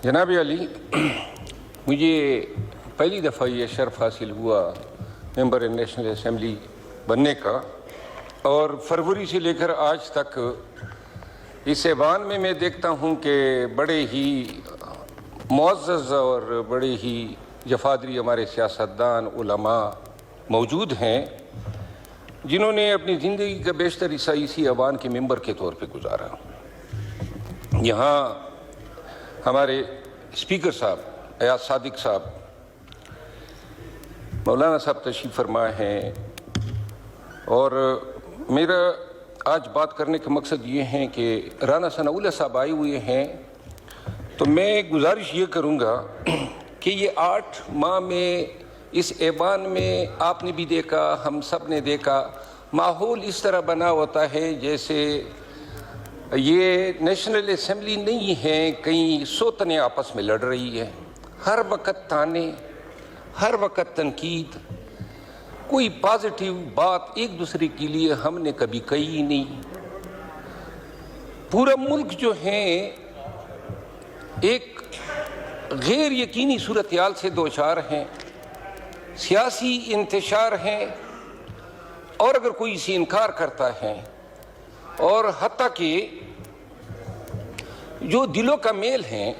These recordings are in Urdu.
جناب علی، مجھے پہلی دفعہ یہ شرف حاصل ہوا ممبر نیشنل اسمبلی بننے کا، اور فروری سے لے کر آج تک اس ایوان میں دیکھتا ہوں کہ بڑے ہی معزز اور بڑے ہی جفادری ہمارے سیاستدان علماء موجود ہیں جنہوں نے اپنی زندگی کا بیشتر حصہ اسی ایوان کے ممبر کے طور پہ گزارا۔ یہاں ہمارے اسپیکر صاحب ایاز صادق صاحب، مولانا صاحب تشریف فرما ہیں، اور میرا آج بات کرنے کا مقصد یہ ہے کہ رانا ثناء اللہ صاحب آئے ہوئے ہیں، تو میں گزارش یہ کروں گا کہ یہ 8 ماہ میں اس ایوان میں آپ نے بھی دیکھا، ہم سب نے دیکھا، ماحول اس طرح بنا ہوتا ہے جیسے یہ نیشنل اسمبلی نہیں ہے، کئی سوتنیں آپس میں لڑ رہی ہے، ہر وقت تانے، ہر وقت تنقید، کوئی پازیٹیو بات ایک دوسرے کے لیے ہم نے کبھی کہی نہیں۔ پورا ملک جو ہے ایک غیر یقینی صورتحال سے دوچار ہیں، سیاسی انتشار ہیں، اور اگر کوئی اسے انکار کرتا ہے، اور حتیٰ کہ جو دلوں کا میل ہے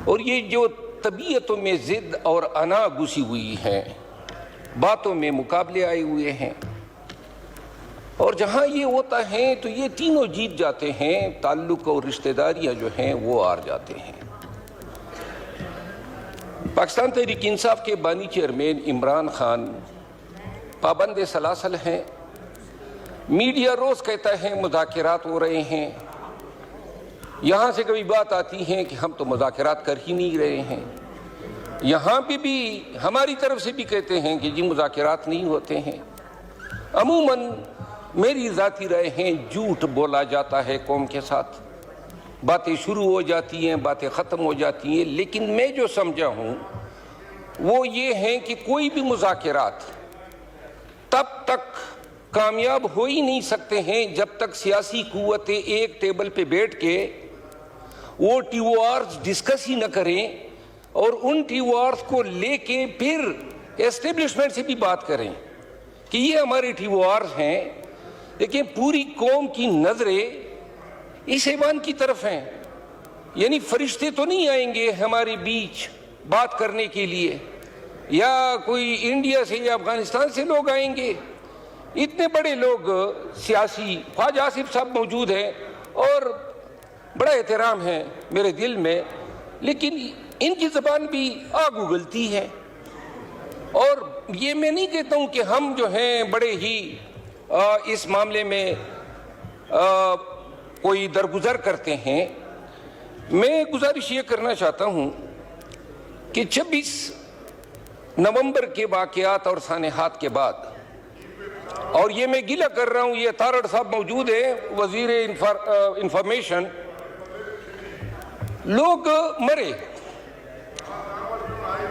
اور یہ جو طبیعتوں میں ضد اور انا گھسی ہوئی ہے، باتوں میں مقابلے آئے ہوئے ہیں، اور جہاں یہ ہوتا ہے تو یہ تینوں جیت جاتے ہیں، تعلق اور رشتہ داریاں جو ہیں وہ ہار جاتے ہیں۔ پاکستان تحریک انصاف کے بانی چیئرمین عمران خان پابند سلاسل ہیں، میڈیا روز کہتا ہے مذاکرات ہو رہے ہیں، یہاں سے کبھی بات آتی ہے کہ ہم تو مذاکرات کر ہی نہیں رہے ہیں، یہاں پہ بھی ہماری طرف سے بھی کہتے ہیں کہ جی مذاکرات نہیں ہوتے ہیں۔ عموماً میری ذاتی رائے ہیں، جھوٹ بولا جاتا ہے قوم کے ساتھ، باتیں شروع ہو جاتی ہیں، باتیں ختم ہو جاتی ہیں، لیکن میں جو سمجھا ہوں وہ یہ ہے کہ کوئی بھی مذاکرات تب تک کامیاب ہو ہی نہیں سکتے ہیں جب تک سیاسی قوتیں ایک ٹیبل پہ بیٹھ کے وہ ٹی او آرز ڈسکس ہی نہ کریں، اور ان ٹی او آرز کو لے کے پھر اسٹیبلشمنٹ سے بھی بات کریں کہ یہ ہمارے ٹی او آرز ہیں، لیکن پوری قوم کی نظریں اس ایوان کی طرف ہیں، یعنی فرشتے تو نہیں آئیں گے ہمارے بیچ بات کرنے کے لیے، یا کوئی انڈیا سے یا افغانستان سے لوگ آئیں گے، اتنے بڑے لوگ سیاسی، خواجہ آصف صاحب موجود ہیں اور بڑا احترام ہے میرے دل میں، لیکن ان کی زبان بھی آگ اگلتی ہے، اور یہ میں نہیں کہتا ہوں کہ ہم جو ہیں بڑے ہی اس معاملے میں کوئی درگزر کرتے ہیں۔ میں گزارش یہ کرنا چاہتا ہوں کہ 26 نومبر کے واقعات اور سانحات کے بعد، اور یہ میں گلہ کر رہا ہوں، یہ تارڑ صاحب موجود ہیں، وزیر انفارمیشن، لوگ مرے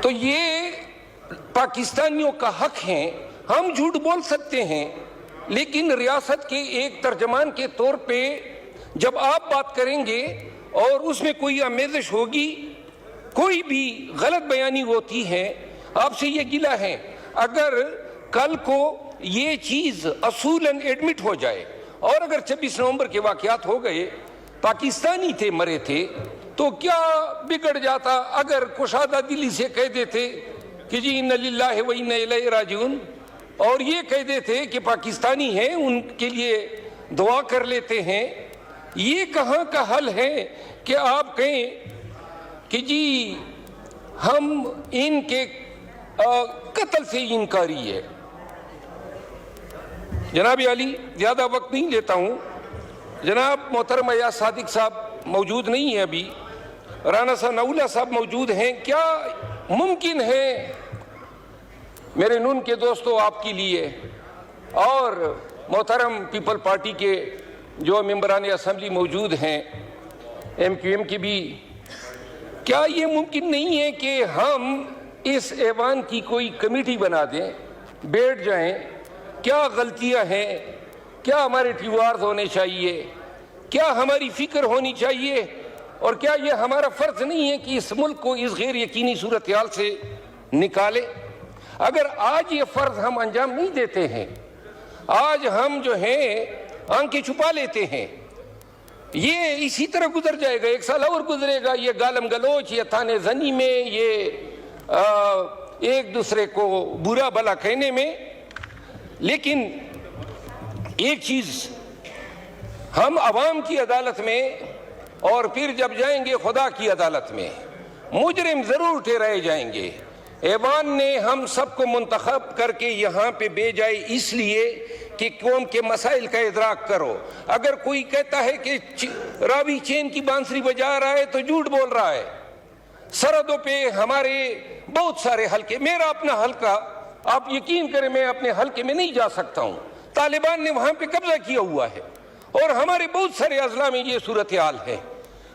تو یہ پاکستانیوں کا حق ہے، ہم جھوٹ بول سکتے ہیں، لیکن ریاست کے ایک ترجمان کے طور پہ جب آپ بات کریں گے اور اس میں کوئی آمیزش ہوگی، کوئی بھی غلط بیانی ہوتی ہے، آپ سے یہ گلہ ہے، اگر کل کو یہ چیز اصولاً ایڈمٹ ہو جائے، اور اگر 26 نومبر کے واقعات ہو گئے، پاکستانی تھے مرے تھے، تو کیا بگڑ جاتا اگر کشادہ دلی سے کہہ دیتے کہ جی انا للہ و انا الیہ راجعون، اور یہ کہہ دیتے کہ پاکستانی ہیں ان کے لیے دعا کر لیتے ہیں۔ یہ کہاں کا حل ہے کہ آپ کہیں کہ جی ہم ان کے قتل سے انکاری ہے۔ جناب علی، زیادہ وقت نہیں لیتا ہوں، جناب محترم ایاز صادق صاحب موجود نہیں ہیں، ابھی رانا ثناء اللہ صاحب موجود ہیں، کیا ممکن ہے میرے نون کے دوستوں آپ کے لیے، اور محترم پیپل پارٹی کے جو ممبران اسمبلی موجود ہیں، ایم کیو ایم کے بھی، کیا یہ ممکن نہیں ہے کہ ہم اس ایوان کی کوئی کمیٹی بنا دیں، بیٹھ جائیں، کیا غلطیاں ہیں، کیا ہمارے ٹی او آرز ہونے چاہیے، کیا ہماری فکر ہونی چاہیے، اور کیا یہ ہمارا فرض نہیں ہے کہ اس ملک کو اس غیر یقینی صورتحال سے نکالے؟ اگر آج یہ فرض ہم انجام نہیں دیتے ہیں، آج ہم جو ہیں آنکھیں چھپا لیتے ہیں، یہ اسی طرح گزر جائے گا، 1 سال اور گزرے گا، یہ گالم گلوچ، یہ تانے زنی میں، یہ ایک دوسرے کو برا بھلا کہنے میں۔ لیکن ایک چیز، ہم عوام کی عدالت میں اور پھر جب جائیں گے خدا کی عدالت میں، مجرم ضرور ٹھہرائے جائیں گے۔ ایوان نے ہم سب کو منتخب کر کے یہاں پہ بھیجا ہے اس لیے کہ قوم کے مسائل کا ادراک کرو۔ اگر کوئی کہتا ہے کہ راوی چین کی بانسری بجا رہا ہے تو جھوٹ بول رہا ہے۔ سرحدوں پہ ہمارے بہت سارے حلقے، میرا اپنا حلقہ، آپ یقین کریں میں اپنے حلقے میں نہیں جا سکتا ہوں، طالبان نے وہاں پہ قبضہ کیا ہوا ہے، اور ہمارے بہت سارے اضلاع میں یہ صورتحال ہے۔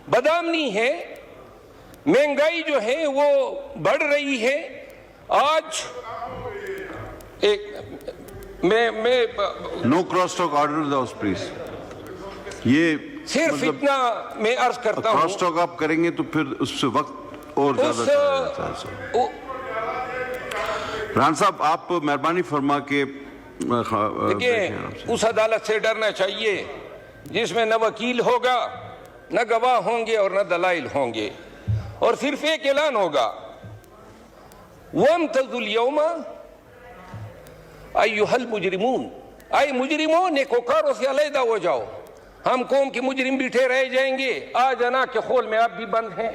بدامنی ہے، مہنگائی جو ہے وہ بڑھ رہی ہے۔ آج میں no cross talk order house please. یہ صرف اتنا میں عرض کرتا ہوں، کراس ٹاک آپ کریں گے تو پھر اس سے وقت اور زیادہ رحان صاحب آپ مہربانی فرما کے دیکھیں، اس عدالت سے ڈرنا چاہیے جس میں نہ وکیل ہوگا، نہ گواہ ہوں گے اور نہ دلائل ہوں گے، اور صرف ایک اعلان ہوگا، وَامْتَزُوا الْيَوْمَ أَيُّهَا الْمُجْرِمُونَ، اے مجرموں نیکوکاروں سے علیحدہ ہو جاؤ، ہم قوم کے مجرم بیٹھے رہ جائیں گے، آج انا کے خول میں آپ بھی بند ہیں۔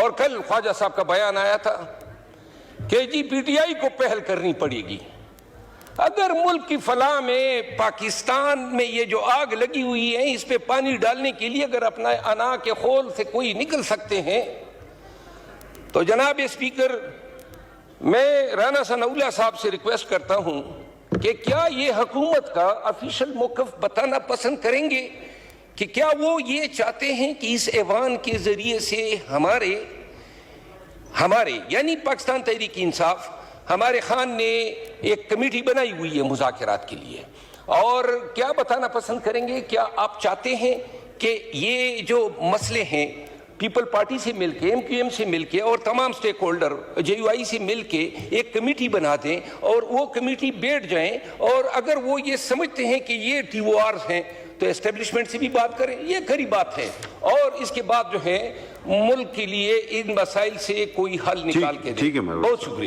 اور کل خواجہ صاحب کا بیان آیا تھا کہ جی پی ٹی آئی کو پہل کرنی پڑے گی۔ اگر ملک کی فلاح میں، پاکستان میں یہ جو آگ لگی ہوئی ہے اس پہ پانی ڈالنے کے لیے اگر اپنا انا کے خول سے کوئی نکل سکتے ہیں تو جناب اسپیکر، میں رانا ثناءاللہ صاحب سے ریکویسٹ کرتا ہوں کہ کیا یہ حکومت کا آفیشل موقف بتانا پسند کریں گے کہ کیا وہ یہ چاہتے ہیں کہ اس ایوان کے ذریعے سے ہمارے یعنی پاکستان تحریک انصاف، ہمارے خان نے ایک کمیٹی بنائی ہوئی ہے مذاکرات کے لیے، اور کیا بتانا پسند کریں گے، کیا آپ چاہتے ہیں کہ یہ جو مسئلے ہیں پیپل پارٹی سے مل کے، ایم کیو ایم سے مل کے اور تمام سٹیک ہولڈر جے یو آئی سے مل کے ایک کمیٹی بنا دیں اور وہ کمیٹی بیٹھ جائیں، اور اگر وہ یہ سمجھتے ہیں کہ یہ ٹی او آرز ہیں تو اسٹیبلشمنٹ سے بھی بات کریں، یہ کھری بات ہے، اور اس کے بعد جو ہے ملک کے لیے ان مسائل سے کوئی حل نکال کے دیں۔ بہت شکریہ۔